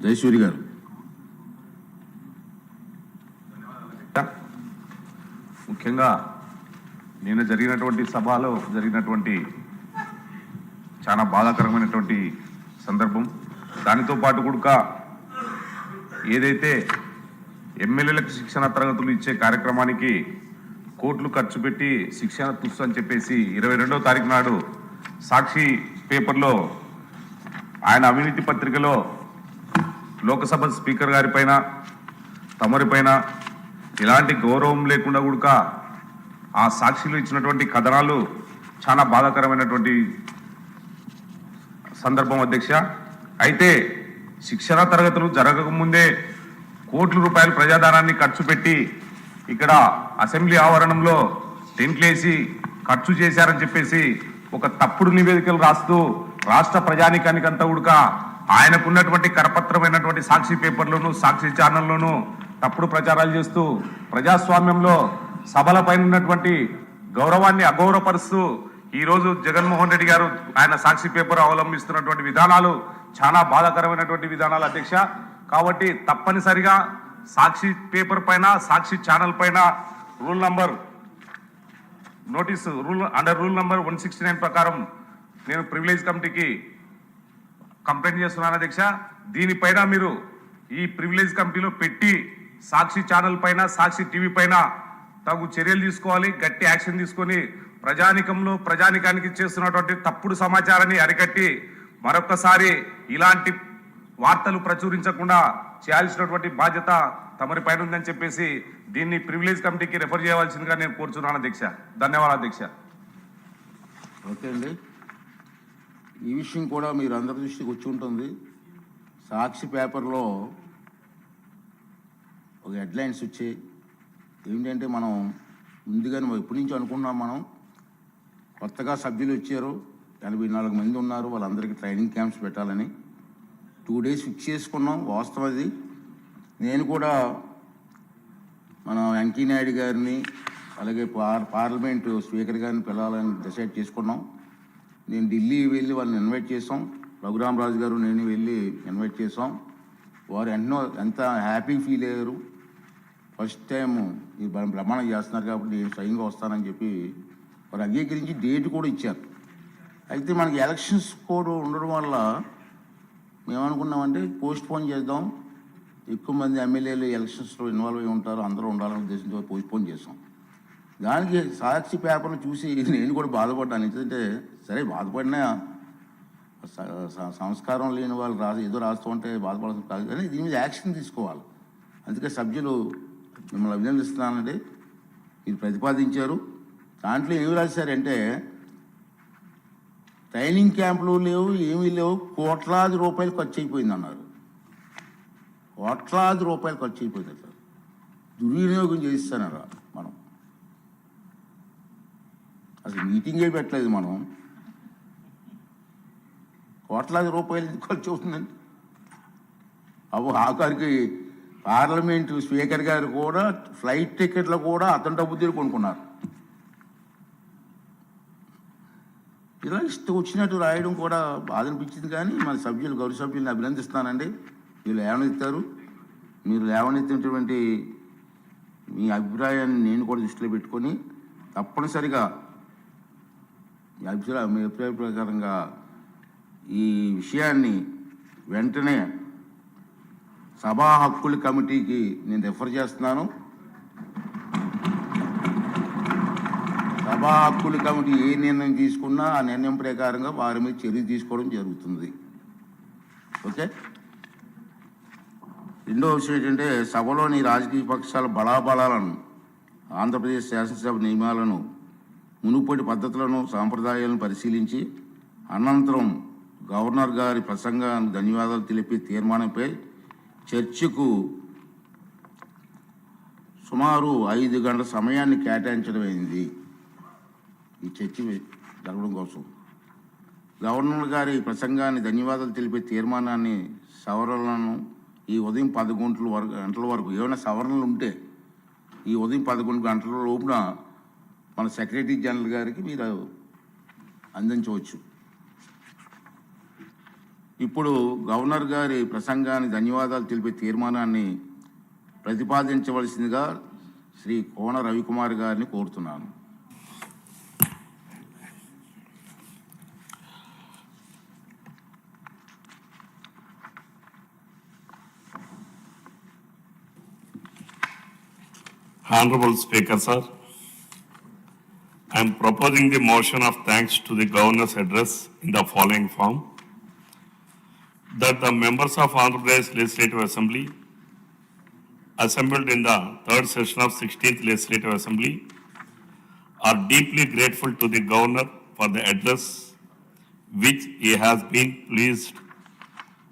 జయసూరి గారు. ముఖ్యంగా నేను జరిగినటువంటి సభలో జరిగినటువంటి చాలా బాధాకరమైనటువంటి సందర్భం. దానితో పాటు కూడా ఏదైతే ఎమ్మెల్యేలకు శిక్షణ తరగతులు ఇచ్చే కార్యక్రమానికి కోట్లు ఖర్చు పెట్టి శిక్షణ తుస్సు అని చెప్పేసి 22వ తారీఖు నాడు సాక్షి పేపర్లో ఆయన అవినీతి పత్రికలో లోకసభ స్పీకర్ గారి పైన తమరిపైన ఇలాంటి గౌరవం లేకుండా కూడా ఆ సాక్షిలో ఇచ్చినటువంటి కథనాలు చాలా బాధాకరమైనటువంటి సందర్భం అధ్యక్ష. అయితే శిక్షణ తరగతులు జరగకముందే కోట్ల రూపాయల ప్రజాధనాన్ని ఖర్చు పెట్టి ఇక్కడ అసెంబ్లీ ఆవరణంలో టెంట్లేసి ఖర్చు చేశారని చెప్పేసి ఒక తప్పుడు నివేదికలు రాస్తూ రాష్ట్ర ప్రజానికానికంతా కూడా ఆయనకున్నటువంటి కరపత్రమైనటువంటి సాక్షి పేపర్లోను సాక్షి ఛానల్లోనూ తప్పుడు ప్రచారాలు చేస్తూ ప్రజాస్వామ్యంలో సభలపైన ఉన్నటువంటి గౌరవాన్ని అగౌరవపరుస్తూ ఈరోజు జగన్మోహన్ రెడ్డి గారు ఆయన సాక్షి పేపర్ అవలంబిస్తున్నటువంటి విధానాలు చాలా బాధాకరమైనటువంటి విధానాలు అధ్యక్ష. కాబట్టి తప్పనిసరిగా సాక్షి పేపర్ పైన సాక్షి ఛానల్ పైన రూల్ నంబర్ 169 ప్రకారం నేను ప్రివిలేజ్ కమిటీకి కంప్లైంట్ చేస్తున్నాను అధ్యక్ష. దీనిపైన మీరు ఈ ప్రివిలేజ్ కమిటీలో పెట్టి సాక్షి ఛానల్ పైన సాక్షి టీవీ పైన తగు చర్యలు తీసుకోవాలి, గట్టి యాక్షన్ తీసుకొని ప్రజానికానికి చేస్తున్నటువంటి తప్పుడు సమాచారాన్ని అరికట్టి మరొకసారి ఇలాంటి వార్తలు ప్రచురించకుండా చేయాల్సినటువంటి బాధ్యత తమరి పైన ఉందని చెప్పేసి దీన్ని ప్రివిలేజ్ కమిటీకి రెఫర్ చేయవలసిందిగా నేను కోరుచున్నాను అధ్యక్ష. ధన్యవాదాలు అధ్యక్ష. ఓకే అండి, ఈ విషయం కూడా మీరు అందరి దృష్టికి వచ్చి ఉంటుంది. సాక్షి పేపర్లో ఒక హెడ్లైన్స్ వచ్చాయి. ఏంటంటే మనం ముందుగానే ఎప్పటి నుంచి అనుకున్నాం, మనం కొత్తగా సభ్యులు వచ్చారు, 84 మంది ఉన్నారు, వాళ్ళందరికీ ట్రైనింగ్ క్యాంప్స్ పెట్టాలని 2 days ఫిక్స్ చేసుకున్నాం. వాస్తవం అది. నేను కూడా మన వెంకయ్య నాయుడు గారిని అలాగే పార్లమెంటు స్పీకర్ గారిని పిలవాలని డిసైడ్ చేసుకున్నాం. నేను ఢిల్లీ వెళ్ళి వాళ్ళని ఇన్వైట్ చేసాం. రఘురామరాజు గారు నేను వెళ్ళి ఇన్వైట్ చేసాం. వారు ఎంత హ్యాపీ ఫీల్ అయ్యారు. ఫస్ట్ టైం ఈ బ్రహ్మాండం చేస్తున్నారు కాబట్టి నేను స్వయంగా వస్తానని చెప్పి వారు అంగీకరించి డేట్ కూడా ఇచ్చారు. అయితే మనకి ఎలక్షన్స్ కూడా ఉండడం వల్ల మేమనుకున్నామంటే పోస్ట్ పోన్ చేద్దాం, ఎక్కువ మంది ఎమ్మెల్యేలు ఎలక్షన్స్లో ఇన్వాల్వ్ అయి ఉంటారు, అందరూ ఉండాలనే ఉద్దేశంతో పోస్ట్ పోన్ చేసాం. దానికి సాక్షి పేపర్ను చూసి నేను కూడా బాధపడ్డాను. ఎందుకంటే సరే బాధపడినా సంస్కారం లేని వాళ్ళు ఏదో రాస్తూ ఉంటే బాధపడాల్సి కాదు, కానీ దీని మీద యాక్షన్ తీసుకోవాలి. అందుకే సభ్యులు మిమ్మల్ని అభినందిస్తున్నానండి. ఇది ప్రతిపాదించారు. దాంట్లో ఏమి రాశారంటే ట్రైనింగ్ క్యాంపులు లేవు, ఏమీ లేవు, కోట్లాది రూపాయలు ఖర్చు అయిపోయింది అన్నారు. కోట్లాది రూపాయలు ఖర్చు అయిపోయింది సార్. దుర్వినియోగం చేయిస్తున్నారు మనం. అసలు మీటింగే పెట్టలేదు మనం. కోట్లాది రూపాయలు ఖర్చు అవుతుందండి. ఆఖరికి పార్లమెంటు స్పీకర్ గారు కూడా ఫ్లైట్ టికెట్లు కూడా అతని డబ్బు తీరు కొనుక్కున్నారు. ఇలా ఇష్టం వచ్చినట్టు రాయడం కూడా బాధ అనిపించింది. కానీ మన సభ్యులు గౌరవ సభ్యుల్ని అభినందిస్తానండి. వీళ్ళు లేవనెత్తారు. మీరు లేవనెత్తినటువంటి మీ అభిప్రాయాన్ని నేను కూడా దృష్టిలో పెట్టుకొని తప్పనిసరిగా మీ అభిప్రాయ ప్రకారంగా ఈ విషయాన్ని వెంటనే సభా హక్కుల కమిటీకి నేను రెఫర్ చేస్తున్నాను. సభా హక్కుల కమిటీ ఏ నిర్ణయం తీసుకున్నా ఆ నిర్ణయం ప్రకారంగా వారి మీద చర్య తీసుకోవడం జరుగుతుంది. ఓకే. రెండో విషయం ఏంటంటే సభలోని రాజకీయ పక్షాల బలాబలాలను, ఆంధ్రప్రదేశ్ శాసనసభ నియమాలను, మునుపటి పద్ధతులను, సాంప్రదాయాలను పరిశీలించి అనంతరం గవర్నర్ గారి ప్రసంగానికి ధన్యవాదాలు తెలిపే తీర్మానంపై చర్చకు సుమారు 5 గంటల సమయాన్ని కేటాయించడమైంది. ఈ చర్చ జరగడం కోసం గవర్నర్ గారి ప్రసంగాన్ని ధన్యవాదాలు తెలిపే తీర్మానాన్ని సవరణలను ఈ ఉదయం 11 గంటల వరకు ఏమైనా సవరణలు ఉంటే ఈ ఉదయం 11 గంటల లోపున మన సెక్రటరీ జనరల్ గారికి మీరు అందించవచ్చు. ఇప్పుడు గవర్నర్ గారి ప్రసంగానికి ధన్యవాదాలు తెలిపే తీర్మానాన్ని ప్రతిపాదించవలసిందిగా శ్రీ కోన రవికుమార్ గారిని కోరుతున్నాను. Honorable Speaker, sir, I am proposing the motion of thanks to the Governor's address in the following form. That the members of Andhra Pradesh Legislative Assembly assembled in the third session of 16th Legislative Assembly are deeply grateful to the Governor for the address which he has been pleased